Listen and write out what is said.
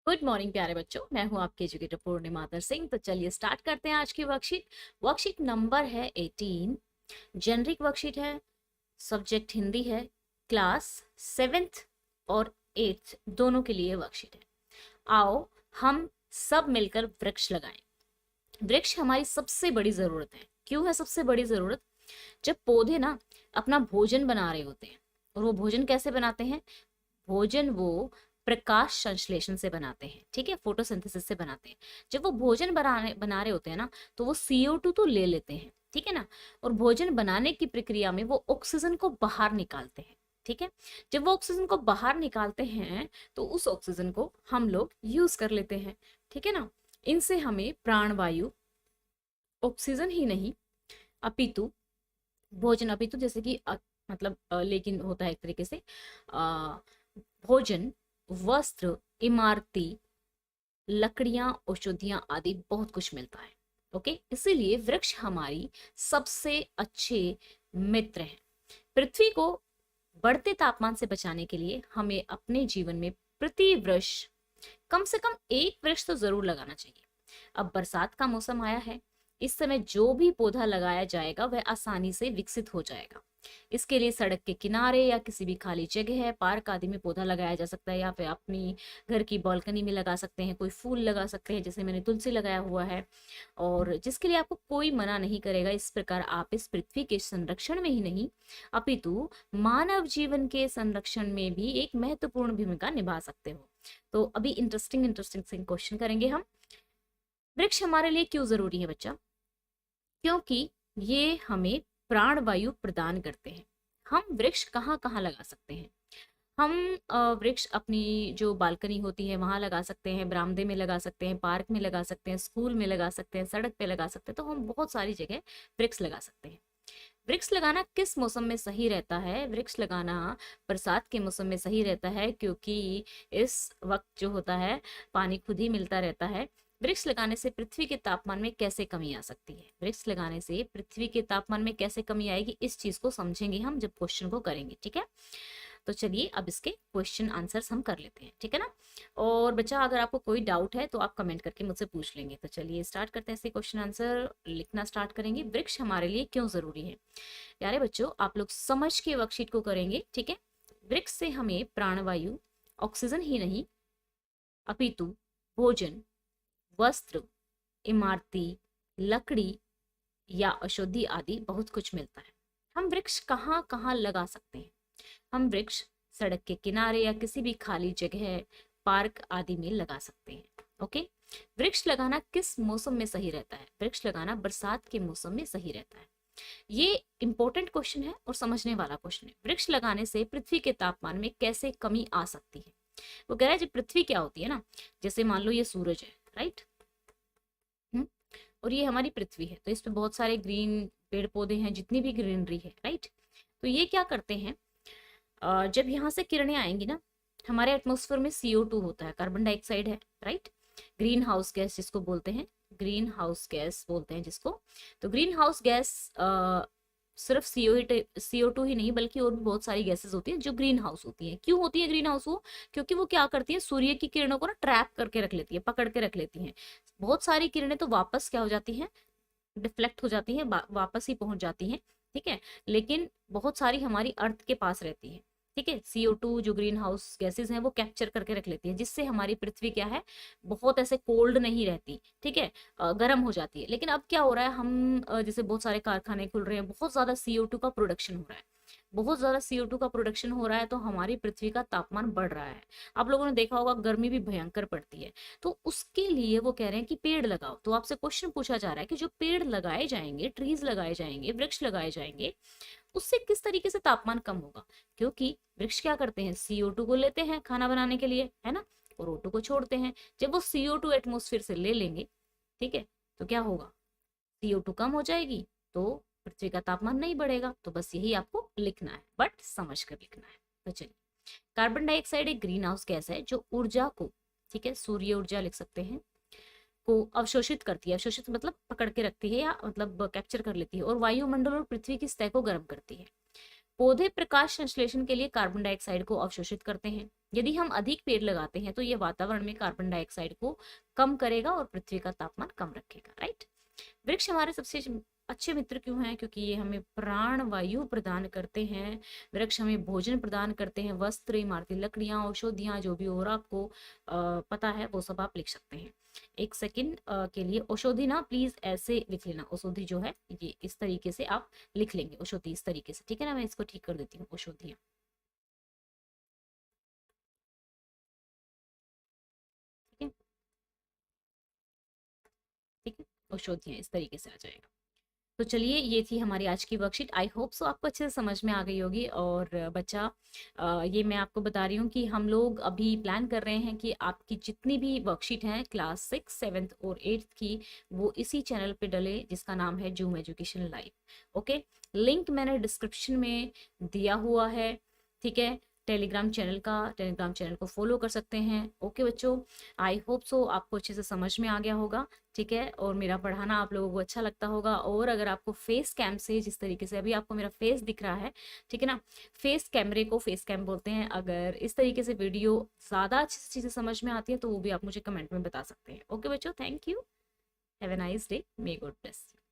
Good morning प्यारे बच्चों, मैं हूं आपकी एजुकेटर पूर्णिमा मातर सिंह। तो चलिए स्टार्ट करते हैं आज की वर्कशीट। वर्कशीट नंबर है 18। जेनरिक वर्कशीट है। सब्जेक्ट हिंदी है। क्लास 7th और 8th दोनों के लिए वर्कशीट है। आओ हम सब मिलकर वृक्ष लगाएं। वृक्ष हमारी सबसे बड़ी जरूरत है। क्यों है सबसे बड़ी जरूरत? जब पौधे ना अपना भोजन बना रहे होते हैं, और वो भोजन कैसे बनाते हैं? भोजन वो प्रकाश संश्लेषण से बनाते हैं, ठीक है, फोटोसिंथेसिस से बनाते हैं। जब वो भोजन बना रहे होते हैं ना, तो वो CO2 तो ले लेते हैं, ठीक है ना। और भोजन बनाने की प्रक्रिया में वो ऑक्सीजन को बाहर निकालते हैं, ठीक है। जब वो ऑक्सीजन को बाहर निकालते हैं तो उस ऑक्सीजन को हम लोग यूज कर लेते हैं, ठीक है ना। इनसे हमें प्राणवायु, ऑक्सीजन ही नहीं अपितु भोजन, अपितु जैसे कि मतलब लेकिन होता है एक तरीके से भोजन, वस्त्र, इमारती, लकड़ियां, औषधियां आदि बहुत कुछ मिलता है। ओके, इसीलिए वृक्ष हमारी सबसे अच्छे मित्र हैं। पृथ्वी को बढ़ते तापमान से बचाने के लिए हमें अपने जीवन में प्रति वर्ष कम से कम एक वृक्ष तो जरूर लगाना चाहिए। अब बरसात का मौसम आया है। इस समय जो भी पौधा लगाया जाएगा वह आसानी से विकसित हो जाएगा। इसके लिए सड़क के किनारे या किसी भी खाली जगह है, पार्क आदि में पौधा लगाया जा सकता है, या फिर अपनी घर की बालकनी में लगा सकते हैं। कोई फूल लगा सकते हैं, जैसे मैंने तुलसी लगाया हुआ है, और जिसके लिए आपको कोई मना नहीं करेगा। इस प्रकार आप इस पृथ्वी के संरक्षण में ही नहीं अपितु मानव जीवन के संरक्षण में भी एक महत्वपूर्ण भूमिका निभा सकते हो। तो अभी इंटरेस्टिंग इंटरेस्टिंग क्वेश्चन करेंगे हम। वृक्ष हमारे लिए क्यों जरूरी है बच्चा? क्योंकि ये हमें प्राणवायु प्रदान करते हैं। हम वृक्ष कहाँ कहाँ लगा सकते हैं? हम वृक्ष अपनी जो बालकनी होती है वहां लगा सकते हैं, बरामदे में लगा सकते हैं, पार्क में लगा सकते हैं, स्कूल में लगा सकते हैं, सड़क पे लगा सकते हैं। तो हम बहुत सारी जगह वृक्ष लगा सकते हैं। वृक्ष लगाना किस मौसम में सही रहता है? वृक्ष लगाना बरसात के मौसम में सही रहता है, क्योंकि इस वक्त जो होता है पानी खुद ही मिलता रहता है। वृक्ष लगाने से पृथ्वी के तापमान में कैसे कमी आ सकती है? वृक्ष लगाने से पृथ्वी के तापमान में कैसे कमी आएगी, इस चीज को समझेंगे हम जब क्वेश्चन को करेंगे, ठीक है। तो चलिए अब इसके क्वेश्चन आंसर्स हम कर लेते हैं, ठीक है ना। और बच्चा अगर आपको कोई डाउट है तो आप कमेंट करके मुझसे पूछ लेंगे। तो चलिए स्टार्ट करते हैं, इसके क्वेश्चन आंसर लिखना स्टार्ट करेंगे। वृक्ष हमारे लिए क्यों जरूरी है? प्यारे बच्चों, आप लोग समझ के वर्कशीट को करेंगे, ठीक है। वृक्ष से हमें प्राणवायु, ऑक्सीजन ही नहीं अपितु भोजन, वस्त्र, इमारती, लकड़ी या औषधि आदि बहुत कुछ मिलता है। हम वृक्ष कहाँ कहाँ लगा सकते हैं? हम वृक्ष सड़क के किनारे या किसी भी खाली जगह, पार्क आदि में लगा सकते हैं। ओके, वृक्ष लगाना किस मौसम में सही रहता है? वृक्ष लगाना बरसात के मौसम में सही रहता है। ये इंपॉर्टेंट क्वेश्चन है और समझने वाला क्वेश्चन है। वृक्ष लगाने से पृथ्वी के तापमान में कैसे कमी आ सकती है? वो कह रहा है जब पृथ्वी क्या होती है ना, जैसे मान लो ये सूरज है, राइट, और ये हमारी पृथ्वी है, तो इस पे बहुत सारे ग्रीन पेड़ पौधे हैं, जितनी भी ग्रीनरी है, राइट। तो ये क्या करते हैं, जब यहाँ से किरणें आएंगी ना, हमारे एटमॉस्फेयर में CO2 होता है, कार्बन डाइऑक्साइड है, राइट। ग्रीन हाउस गैस जिसको बोलते हैं, ग्रीन हाउस गैस बोलते हैं जिसको। तो ग्रीन हाउस गैस सिर्फ CO2 ही नहीं बल्कि और भी बहुत सारी गैसेस होती हैं जो ग्रीन हाउस होती हैं। क्यों होती है ग्रीन हाउस? वो क्योंकि वो क्या करती है, सूर्य की किरणों को ना ट्रैप करके रख लेती है, पकड़ के रख लेती हैं। बहुत सारी किरणें तो वापस क्या हो जाती हैं, डिफ्लेक्ट हो जाती हैं, वापस ही पहुंच जाती हैं, ठीक है। लेकिन बहुत सारी हमारी अर्थ के पास रहती है, ठीक है। CO2 जो ग्रीन हाउस गैसेज हैं वो कैप्चर करके रख लेती है, जिससे हमारी पृथ्वी क्या है, बहुत ऐसे कोल्ड नहीं रहती, ठीक है, गर्म हो जाती है। लेकिन अब क्या हो रहा है, हम जैसे बहुत सारे कारखाने खुल रहे हैं, बहुत ज्यादा CO2 का प्रोडक्शन हो रहा है, बहुत ज्यादा CO2 का प्रोडक्शन हो रहा है, तो हमारी पृथ्वी का तापमान बढ़ रहा है। आप लोगों ने देखा होगा गर्मी भी भयंकर पड़ती है। तो उसके लिए वो कह रहे हैं कि पेड़ लगाओ। तो आपसे क्वेश्चन पूछा जा रहा है कि जो पेड़ लगाए जाएंगे, ट्रीज लगाए जाएंगे, वृक्ष लगाए जाएंगे, उससे किस तरीके से तापमान कम होगा? क्योंकि वृक्ष क्या करते हैं, CO2 को लेते हैं खाना बनाने के लिए, है ना, और O2 को छोड़ते हैं। जब वो CO2 एटमोस्फेयर से ले लेंगे, ठीक है, तो क्या होगा, CO2 कम हो जाएगी, तो पृथ्वी का तापमान नहीं बढ़ेगा। तो बस यही आपको लिखना है, बट समझ कर लिखना है। तो चलिए, कार्बन डाइऑक्साइड एक ग्रीन हाउस गैस है जो ऊर्जा को, ठीक है, सूर्य ऊर्जा लिख सकते हैं, को अवशोषित करती है। अवशोषित मतलब पकड़ के रखती है, या मतलब कैप्चर कर लेती है, और वायुमंडल और पृथ्वी की सतह को गर्म करती है। पौधे प्रकाश संश्लेषण के लिए कार्बन डाइऑक्साइड को अवशोषित करते हैं। यदि हम अधिक पेड़ लगाते हैं तो ये वातावरण में कार्बन डाइऑक्साइड को कम करेगा और पृथ्वी का तापमान कम रखेगा, राइट। वृक्ष हमारे सबसे अच्छे मित्र क्यों हैं? क्योंकि ये हमें प्राण वायु प्रदान करते हैं। वृक्ष हमें भोजन प्रदान करते हैं, वस्त्र, इमारती लकड़ियां, औषधियां, जो भी और आपको पता है वो सब आप लिख सकते हैं। एक सेकंड के लिए औषधि ना प्लीज ऐसे लिख लेना, औषधि जो है ये इस तरीके से आप लिख लेंगे, औषधि इस तरीके से, ठीक है ना। मैं इसको ठीक कर देती हूँ, औषधियां, ठीक है, ठीक है, औषधियां इस तरीके से आ जाएगा। तो चलिए, ये थी हमारी आज की वर्कशीट। आई होप सो आपको अच्छे से समझ में आ गई होगी। और बच्चा, ये मैं आपको बता रही हूँ कि हम लोग अभी प्लान कर रहे हैं कि आपकी जितनी भी वर्कशीट हैं क्लास 6, 7 और 8 की, वो इसी चैनल पे डले जिसका नाम है zoom education live. Okay, link मैंने डिस्क्रिप्शन में दिया हुआ है, ठीक है। टेलीग्राम चैनल को फॉलो कर सकते हैं। ओके बच्चों, आई होप सो आपको अच्छे से समझ में आ गया होगा, ठीक है। और मेरा पढ़ाना आप लोगों को अच्छा लगता होगा। और अगर आपको फेस कैम से, जिस तरीके से अभी आपको मेरा फेस दिख रहा है, ठीक है ना, फेस कैमरे को फेस कैम बोलते हैं, अगर इस तरीके से वीडियो ज्यादा अच्छी से चीजें समझ में आती है तो वो भी आप मुझे कमेंट में बता सकते हैं। ओके बच्चों, thank you, have a nice day, may God bless you.